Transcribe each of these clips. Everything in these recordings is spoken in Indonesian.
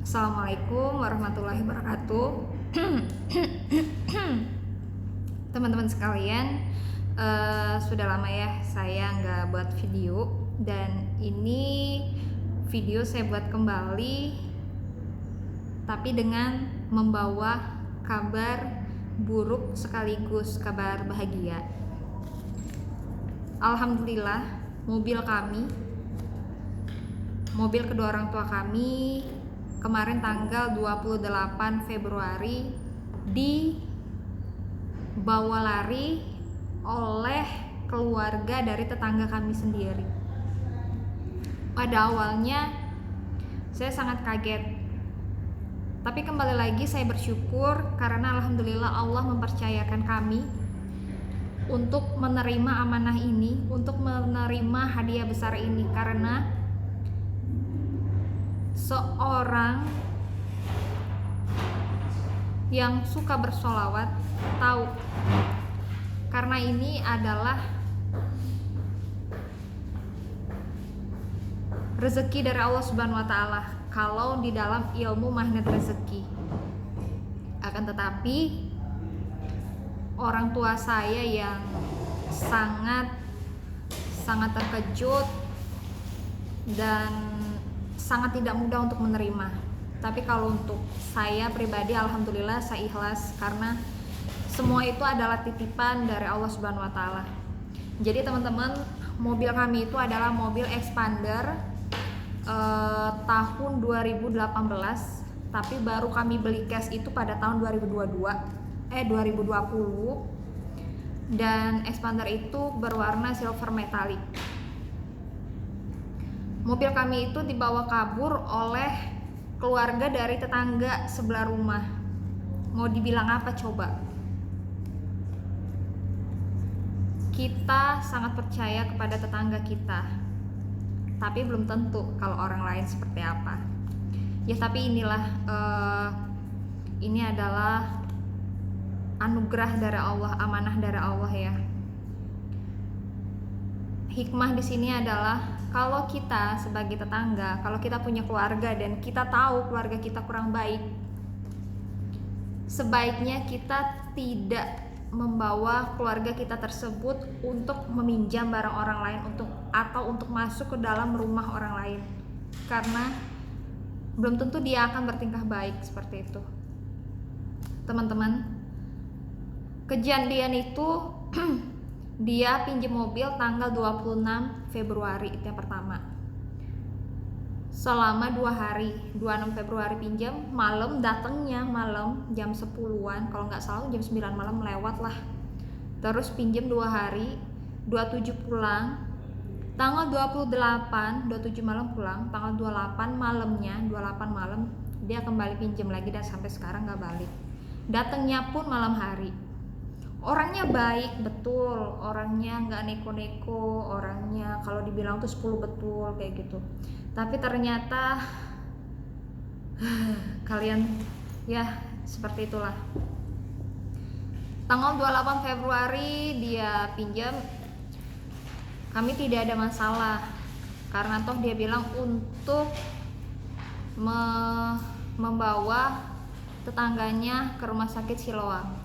Assalamualaikum warahmatullahi wabarakatuh. Teman-teman sekalian, sudah lama ya saya nggak buat video, dan ini video saya buat kembali, tapi dengan membawa kabar buruk sekaligus kabar bahagia. Alhamdulillah, mobil kedua orang tua kami kemarin tanggal 28 Februari dibawa lari oleh keluarga dari tetangga kami sendiri. Pada awalnya saya sangat kaget, tapi kembali lagi saya bersyukur karena alhamdulillah Allah mempercayakan kami untuk menerima amanah ini, untuk menerima hadiah besar ini, karena seorang yang suka bersolawat tahu, karena ini adalah rezeki dari Allah Subhanahu wa Ta'ala. Kalau di dalam ilmu magnet rezeki, akan tetapi orang tua saya yang sangat terkejut dan sangat tidak mudah untuk menerima. Tapi kalau untuk saya pribadi, alhamdulillah saya ikhlas, karena semua itu adalah titipan dari Allah Subhanahu wa Ta'ala. Jadi teman-teman, mobil kami itu adalah mobil expander tahun 2018, tapi baru kami beli cash itu pada tahun 2020, dan expander itu berwarna silver metallic. Mobil kami itu dibawa kabur oleh keluarga dari tetangga sebelah rumah. Mau dibilang apa coba? Kita sangat percaya kepada tetangga kita, tapi belum tentu kalau orang lain seperti apa. Ya tapi inilah ini adalah anugerah dari Allah, amanah dari Allah ya. Hikmah di sini adalah kalau kita sebagai tetangga, kalau kita punya keluarga dan kita tahu keluarga kita kurang baik, sebaiknya kita tidak membawa keluarga kita tersebut untuk meminjam barang orang lain atau untuk masuk ke dalam rumah orang lain, karena belum tentu dia akan bertingkah baik seperti itu. Teman-teman, kejadian itu dia pinjam mobil tanggal 26 Februari, itu yang pertama. Selama 2 hari, 26 Februari pinjam, malam datangnya malam jam 10-an, kalau nggak salah jam 9 malam lewat lah. Terus pinjam 2 hari, 27 pulang. Tanggal 27 malam pulang, tanggal 28 malamnya, 28 malam dia kembali pinjam lagi dan sampai sekarang nggak balik. Datangnya pun malam hari. Orangnya baik betul, orangnya nggak neko-neko, orangnya kalau dibilang tuh 10 betul kayak gitu. Tapi ternyata kalian ya seperti itulah. Tanggal 28 Februari dia pinjam, kami tidak ada masalah karena toh dia bilang untuk membawa tetangganya ke rumah sakit Siloam.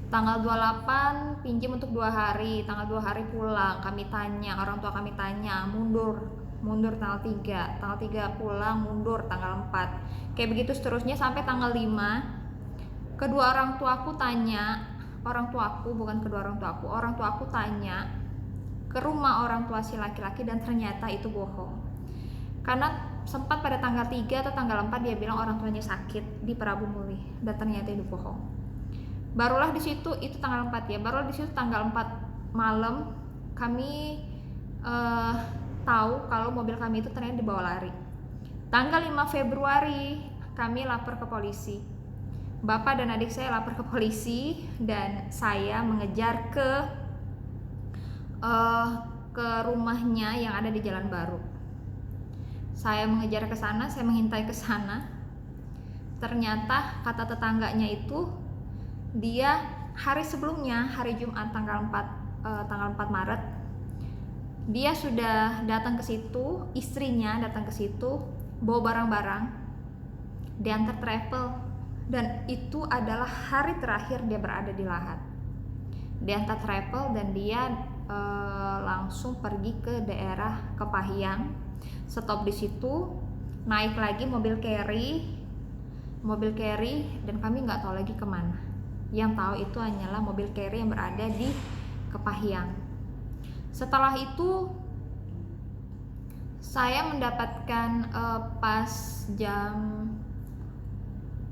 Tanggal 28 pinjam untuk 2 hari, tanggal 2 hari pulang, kami tanya, orang tua kami tanya, mundur tanggal 3, tanggal 3 pulang, mundur tanggal 4, kayak begitu seterusnya sampai tanggal 5. Kedua orang tuaku tanya, orang tuaku tanya ke rumah orang tua si laki-laki, dan ternyata itu bohong. Karena sempat pada tanggal 3 atau tanggal 4 dia bilang orang tuanya sakit di Prabu Muli, dan ternyata itu bohong. Barulah di situ, itu tanggal 4 ya, barulah di situ tanggal 4 malam kami tahu kalau mobil kami itu ternyata dibawa lari. Tanggal 5 Februari kami lapor ke polisi. Bapak dan adik saya lapor ke polisi, dan saya mengejar ke rumahnya yang ada di Jalan Baru. Saya mengejar ke sana, saya mengintai ke sana. Ternyata kata tetangganya itu, dia hari sebelumnya, hari Jumat tanggal 4 Maret, dia sudah datang ke situ, istrinya datang ke situ bawa barang-barang, diantar travel, dan itu adalah hari terakhir dia berada di Lahat. Diantar travel dan dia langsung pergi ke daerah Kepahyang, stop di situ, naik lagi mobil carry, dan kami nggak tahu lagi kemana. Yang tahu itu hanyalah mobil carry yang berada di Kepahyang. Setelah itu saya mendapatkan pas jam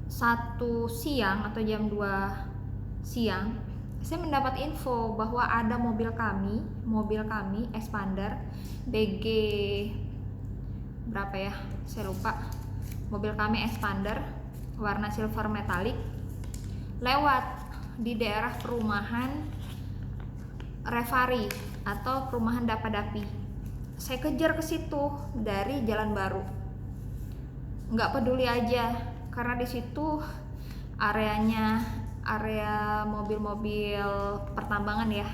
1 siang atau jam 2 siang, saya mendapat info bahwa ada mobil kami Expander BG berapa ya, saya lupa. Mobil kami Expander warna silver metallic lewat di daerah perumahan Revari atau perumahan Dapa-Dapi. Saya kejar ke situ dari Jalan Baru. Nggak peduli aja karena di situ area mobil-mobil pertambangan ya,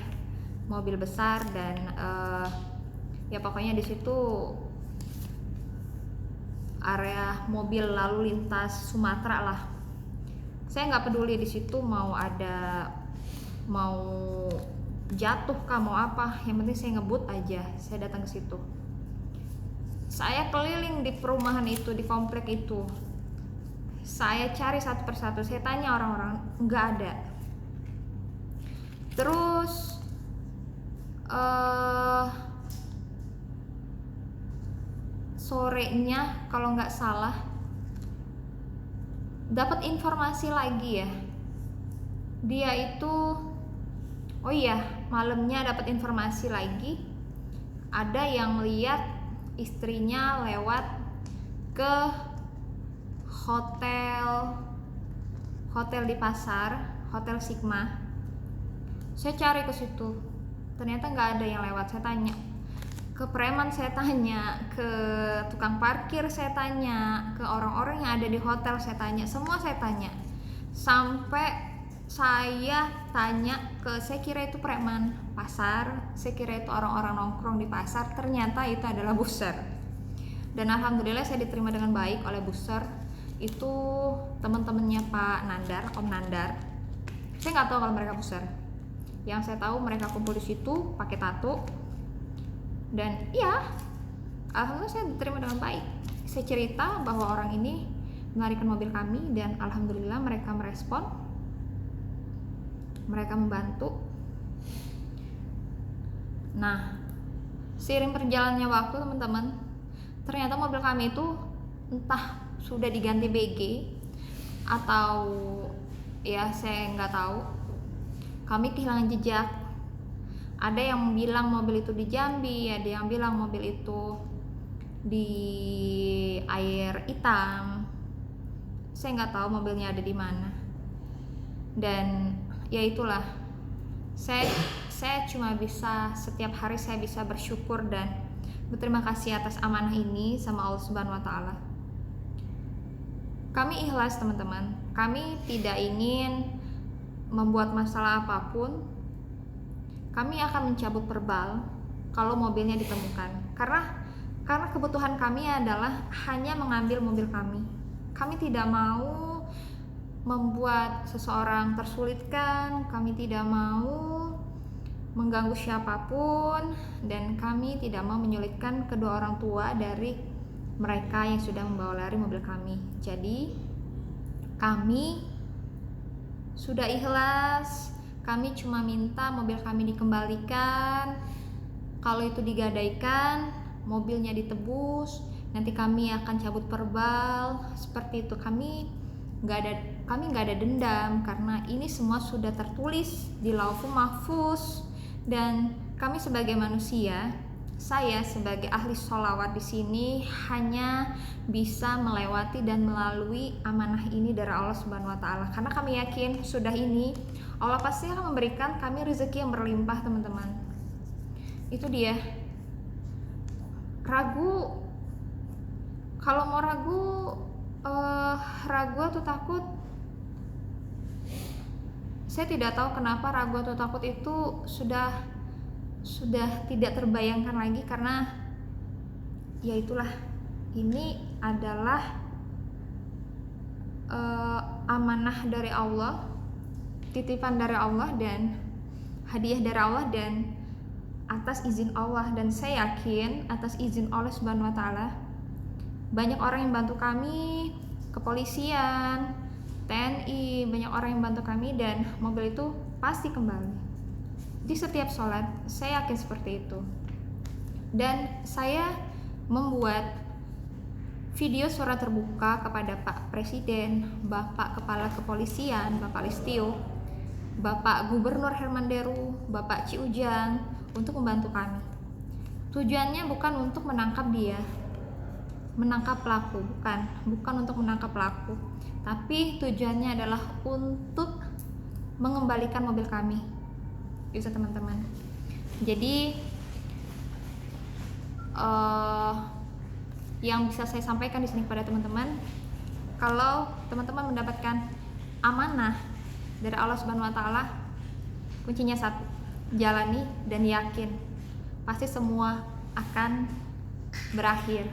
mobil besar dan ya pokoknya di situ area mobil lalu lintas Sumatera lah. Saya nggak peduli di situ mau jatuh kah mau apa, yang penting saya ngebut aja. Saya datang ke situ, saya keliling di perumahan itu, di komplek itu. Saya cari satu persatu, saya tanya orang-orang, nggak ada. Terus sorenya kalau nggak salah dapat informasi lagi ya, dia itu malamnya dapat informasi lagi, ada yang lihat istrinya lewat ke hotel di pasar, Hotel Sigma. Saya cari ke situ, ternyata nggak ada yang lewat. Saya tanya ke preman, saya tanya ke tukang parkir, saya tanya ke orang-orang yang ada di hotel, saya tanya, semua saya tanya, sampai saya tanya saya kira itu preman pasar, saya kira itu orang-orang nongkrong di pasar, ternyata itu adalah busser. Dan alhamdulillah saya diterima dengan baik oleh busser. Itu teman-temannya Pak Nandar, Om Nandar. Saya nggak tahu kalau mereka busser. Yang saya tahu mereka kumpul di situ pakai tato. Dan iya, alhamdulillah saya diterima dengan baik. Saya cerita bahwa orang ini melarikan mobil kami dan alhamdulillah mereka merespon, mereka membantu. Nah, seiring berjalannya waktu teman-teman, ternyata mobil kami itu entah sudah diganti BG atau ya saya nggak tahu, kami kehilangan jejak. Ada yang bilang mobil itu di Jambi, ada yang bilang mobil itu di Air Hitam. Saya nggak tahu mobilnya ada di mana. Dan ya itulah, saya cuma bisa, setiap hari saya bisa bersyukur dan berterima kasih atas amanah ini sama Allah Subhanahu wa Ta'ala. Kami ikhlas teman-teman, kami tidak ingin membuat masalah apapun. Kami akan mencabut perbal kalau mobilnya ditemukan, karena kebutuhan kami adalah hanya mengambil mobil kami. Kami tidak mau membuat seseorang tersulitkan, kami tidak mau mengganggu siapapun, dan kami tidak mau menyulitkan kedua orang tua dari mereka yang sudah membawa lari mobil kami. Jadi kami sudah ikhlas, kami cuma minta mobil kami dikembalikan. Kalau itu digadaikan, mobilnya ditebus, nanti kami akan cabut perbal. Seperti itu. Kami nggak ada dendam karena ini semua sudah tertulis di Lauhul Mahfuz. Dan kami sebagai manusia, saya sebagai ahli sholawat di sini hanya bisa melewati dan melalui amanah ini dari Allah Subhanahu wa Ta'ala. Karena kami yakin sudah ini Allah pasti akan memberikan kami rezeki yang berlimpah teman-teman. Itu dia. Ragu, kalau mau ragu atau takut, saya tidak tahu kenapa ragu atau takut itu sudah tidak terbayangkan lagi, karena ya itulah, ini adalah amanah dari Allah, titipan dari Allah dan hadiah dari Allah, dan atas izin Allah. Dan saya yakin atas izin Allah Subhanahu wa Ta'ala, banyak orang yang bantu kami, kepolisian, TNI, banyak orang yang bantu kami, dan mobil itu pasti kembali. Di setiap sholat saya yakin seperti itu. Dan saya membuat video surat terbuka kepada Pak Presiden, Bapak Kepala Kepolisian, Bapak Listio, Bapak Gubernur Herman Deru, Bapak Ci Ujang, untuk membantu kami. Tujuannya bukan untuk menangkap dia, menangkap pelaku, bukan untuk menangkap pelaku, tapi tujuannya adalah untuk mengembalikan mobil kami. Bisa teman-teman. Jadi yang bisa saya sampaikan di sini kepada teman-teman, kalau teman-teman mendapatkan amanah dari Allah Subhanahu wa Ta'ala, kuncinya satu, jalani dan yakin pasti semua akan berakhir.